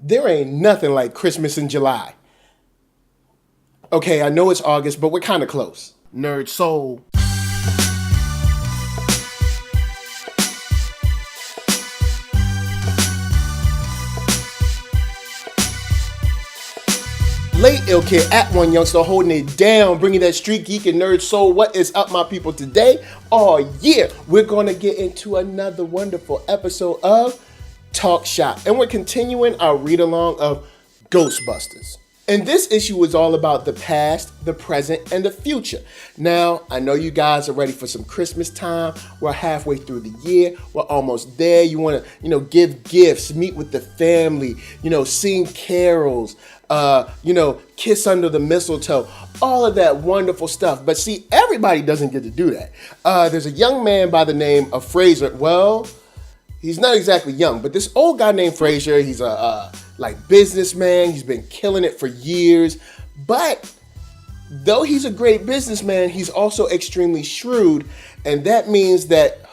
There ain't nothing like Christmas in July. Okay, I know it's August, but we're kind of close. NERDSoul. Late Ill Kid at OneYoungsta holding it down, bringing that StreetGeek and NERDSoul. What is up, my people, today? Oh yeah, we're going to get into another wonderful episode of Talk Shop. And we're continuing our read-along of Ghostbusters. And this issue is all about the past, the present, and the future. Now, I know you guys are ready for some Christmas time. We're halfway through the year. We're almost there. You want to, give gifts, meet with the family, sing carols, kiss under the mistletoe, all of that wonderful stuff. But see, everybody doesn't get to do that. There's a young man by the name of Fraser. Well, he's not exactly young, but this old guy named Fraser, he's a businessman. He's been killing it for years. But though he's a great businessman, he's also extremely shrewd. And that means that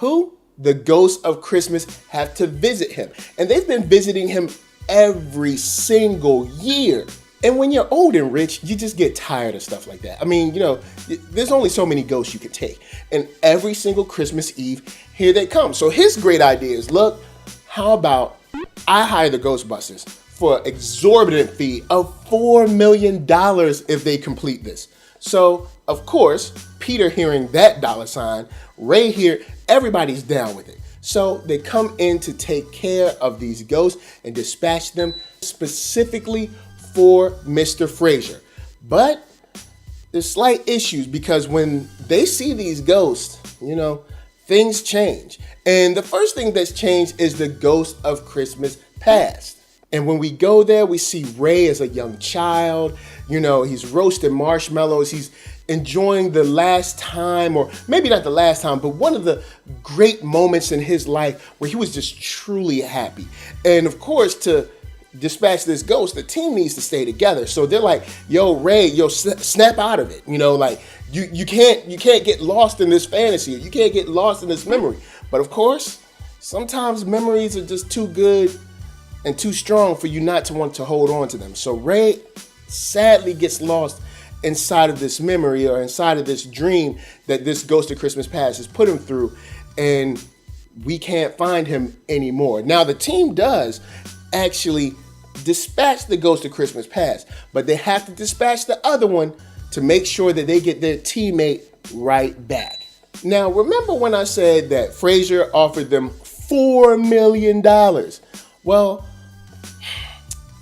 the ghosts of Christmas have to visit him. And they've been visiting him every single year. And when you're old and rich, you just get tired of stuff like that. I mean, there's only so many ghosts you can take. And every single Christmas Eve, here they come. So his great idea is, look, how about I hire the Ghostbusters for an exorbitant fee of $4 million if they complete this. So, of course, Peter hearing that dollar sign, Ray here, everybody's down with it. So they come in to take care of these ghosts and dispatch them specifically for Mr. Fraser. But there's slight issues because when they see these ghosts, things change. And the first thing that's changed is the ghost of Christmas Past. And when we go there, we see Ray as a young child. He's roasting marshmallows. He's enjoying the last time, or maybe not the last time, but one of the great moments in his life where he was just truly happy. And of course, to dispatch this ghost, the team needs to stay together. So they're like, yo, Ray, snap out of it. You can't get lost in this fantasy. You can't get lost in this memory. But of course, sometimes memories are just too good and too strong for you not to want to hold on to them. So Ray sadly gets lost inside of this memory or inside of this dream that this ghost of Christmas Past has put him through, and we can't find him anymore. Now the team does actually dispatch the ghost of Christmas Past, but they have to dispatch the other one to make sure that they get their teammate right back. Now remember when I said that Fraser offered them $4 million? Well,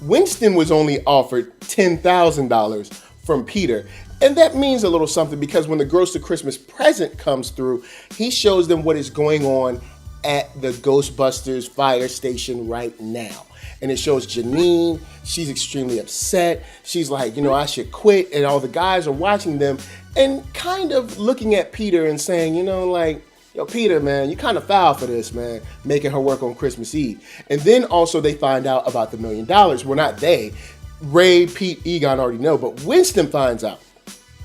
Winston was only offered $10,000 from Peter. And that means a little something because when the Ghost of Christmas Present comes through, he shows them what is going on at the Ghostbusters fire station right now. And it shows Janine. She's extremely upset. She's like, I should quit. And all the guys are watching them and kind of looking at Peter and saying, yo, Peter, man, you kind of foul for this, man, making her work on Christmas Eve. And then also they find out about the $1 million. Well, not they. Ray, Pete, Egon already know, but Winston finds out.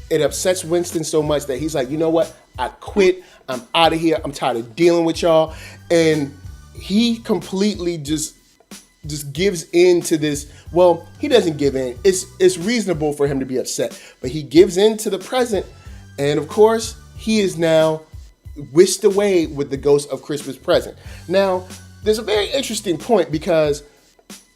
It upsets Winston so much that he's like, you know what? I quit. I'm out of here. I'm tired of dealing with y'all. And he completely just gives in to this. Well, he doesn't give in. It's reasonable for him to be upset, but he gives in to the present. And of course, he is now whisked away with the ghost of Christmas Present. Now, there's a very interesting point because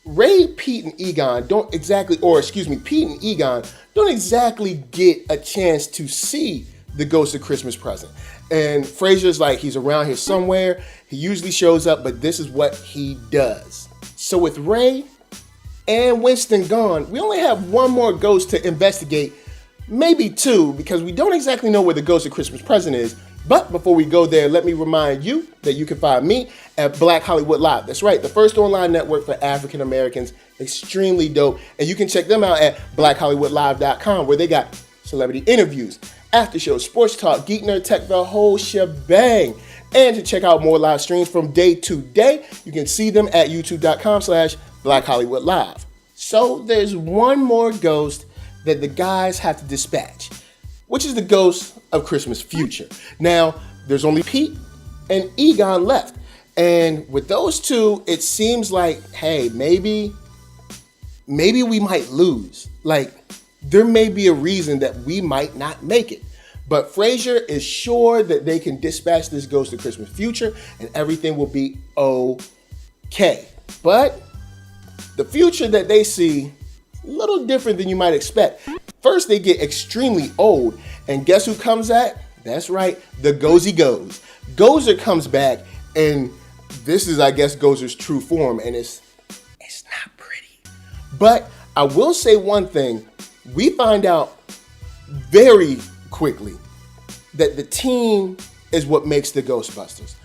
Ray, Pete, and Egon Pete and Egon don't exactly get a chance to see the ghost of Christmas Present. And Fraser's like, he's around here somewhere. He usually shows up, but this is what he does. So with Ray and Winston gone, we only have one more ghost to investigate, maybe two, because we don't exactly know where the ghost of Christmas Present is. But before we go there, let me remind you that you can find me at Black Hollywood Live. That's right, the first online network for African Americans. Extremely dope. And you can check them out at blackhollywoodlive.com, where they got celebrity interviews, after shows, sports talk, geek, nerd, tech, the whole shebang. And to check out more live streams from day to day, you can see them at youtube.com/blackhollywoodlive. So there's one more ghost that the guys have to dispatch, which is the ghost of Christmas Future. Now, there's only Pete and Egon left. And with those two, it seems like, hey, maybe maybe we might lose. Like, there may be a reason that we might not make it. But Frasier is sure that they can dispatch this ghost to Christmas future and everything will be okay. But the future that they see, a little different than you might expect. First, they get extremely old. And guess who comes back? That's right, the Gozy Goes. Gozer comes back, and this is, I guess, Gozer's true form, and it's not pretty. But I will say one thing. We find out very quickly that the team is what makes the Ghostbusters.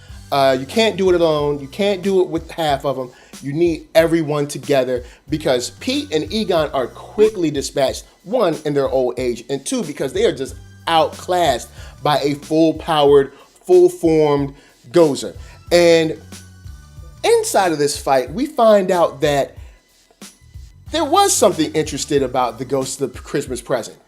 You can't do it alone. You can't do it with half of them. You need everyone together because Pete and Egon are quickly dispatched, one, in their old age, and two, because they are just outclassed by a full-powered, full-formed Gozer. And inside of this fight, we find out that there was something interesting about the ghost of the Christmas present.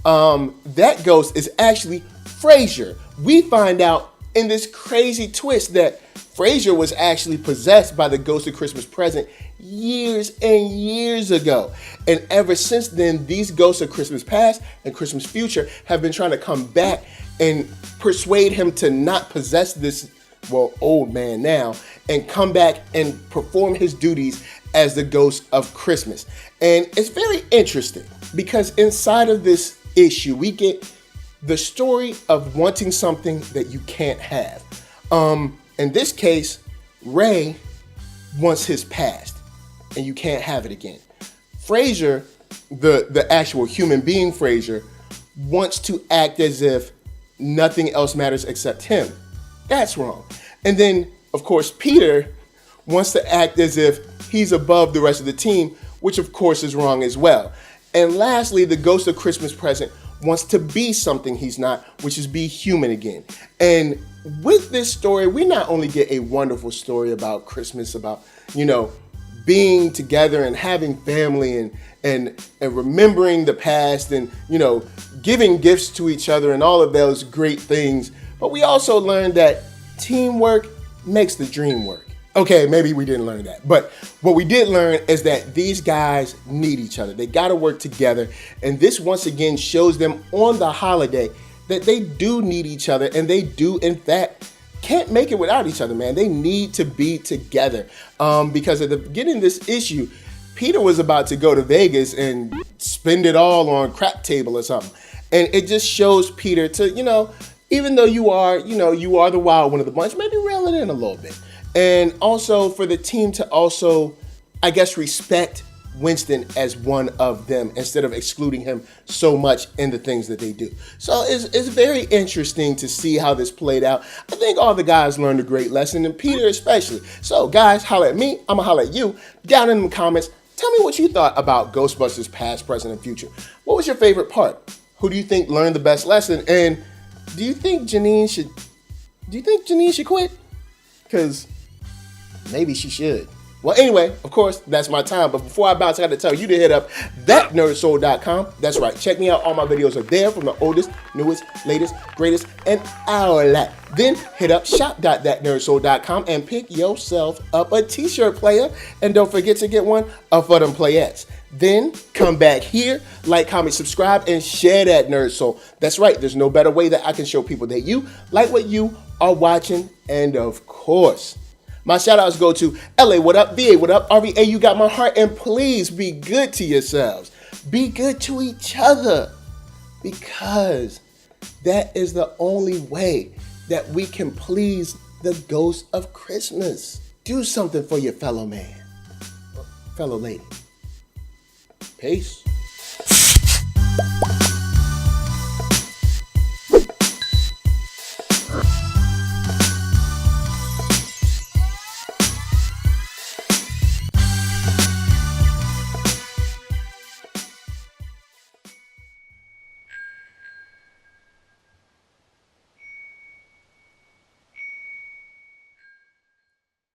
That ghost is actually Frasier. We find out in this crazy twist that Frasier was actually possessed by the ghost of Christmas present years and years ago. And ever since then, these ghosts of Christmas past and Christmas future have been trying to come back and persuade him to not possess this, old man now, and come back and perform his duties as the ghost of Christmas. And it's very interesting because inside of this issue, we get the story of wanting something that you can't have. In this case, Ray wants his past, and you can't have it again. Frasier, the actual human being Frasier, wants to act as if nothing else matters except him. That's wrong. And then, of course, Peter wants to act as if he's above the rest of the team, which of course is wrong as well. And lastly, the ghost of Christmas present wants to be something he's not, which is be human again. And with this story, we not only get a wonderful story about Christmas, about, being together and having family and remembering the past and, giving gifts to each other and all of those great things. But we also learned that teamwork makes the dream work. Okay, maybe we didn't learn that. But what we did learn is that these guys need each other. They got to work together. And this once again shows them on the holiday that they do need each other. And they do, in fact, can't make it without each other, man. They need to be together. Because at the beginning of this issue, Peter was about to go to Vegas and spend it all on a crap table or something. And it just shows Peter to, even though you are the wild one of the bunch, maybe reel it in a little bit. And also for the team to also, I guess, respect Winston as one of them instead of excluding him so much in the things that they do. So it's very interesting to see how this played out. I think all the guys learned a great lesson, and Peter especially. So guys, holla at me. I'm going to holla at you down in the comments. Tell me what you thought about Ghostbusters Past, Present, and Future. What was your favorite part? Who do you think learned the best lesson? And do you think Janine should quit? Because maybe she should. Well, anyway, of course, that's my time. But before I bounce, I got to tell you to hit up ThatNERDSoul.com. That's right. Check me out. All my videos are there from the oldest, newest, latest, greatest, and all that. Then hit up shop.thatnerdsoul.com and pick yourself up a t-shirt, player. And don't forget to get one of them playettes. Then come back here, like, comment, subscribe, and share that Nerd Soul. That's right. There's no better way that I can show people that you like what you are watching. And of course, my shout outs go to LA, what up? VA, what up? RVA, you got my heart. And please be good to yourselves. Be good to each other. Because that is the only way that we can please the ghost of Christmas. Do something for your fellow man, fellow lady. Peace.